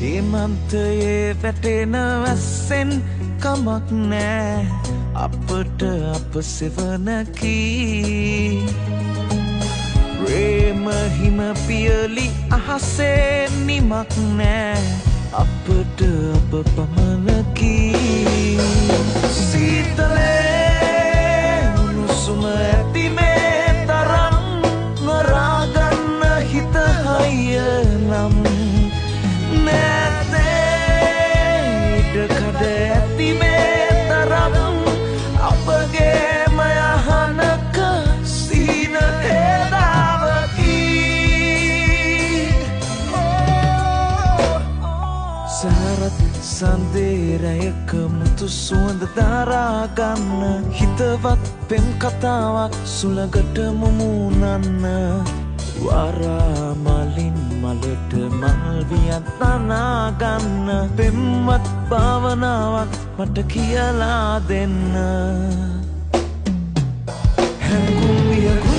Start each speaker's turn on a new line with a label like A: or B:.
A: හේමන්තයේ වැටෙන වැස්සෙන් කමක් නෑ අපට අප සෙවනකි ප්‍රේම හිම පියලි අහසේ නිමක් නෑ අපට අප පමණකි සීතලේ උණුසුම ඇති මේ තරම් නොරාගන්න හිත හයිය නම් නැතේ ඉඩකඩ ඇති මේ තරම් අපගේ මයහනක සීන හේදාවකි සහරත් සන්දේරයක මුතු සුවඳ දරාගන්න හිතවත් පෙම් කතාවක් සුළඟට මුමුණන්න වරා මලින් මලට මල් වියත් තනාගන්න පෙම්වත් භාවනාවක් මට කියලා දෙන්න හැඟුම් වියගු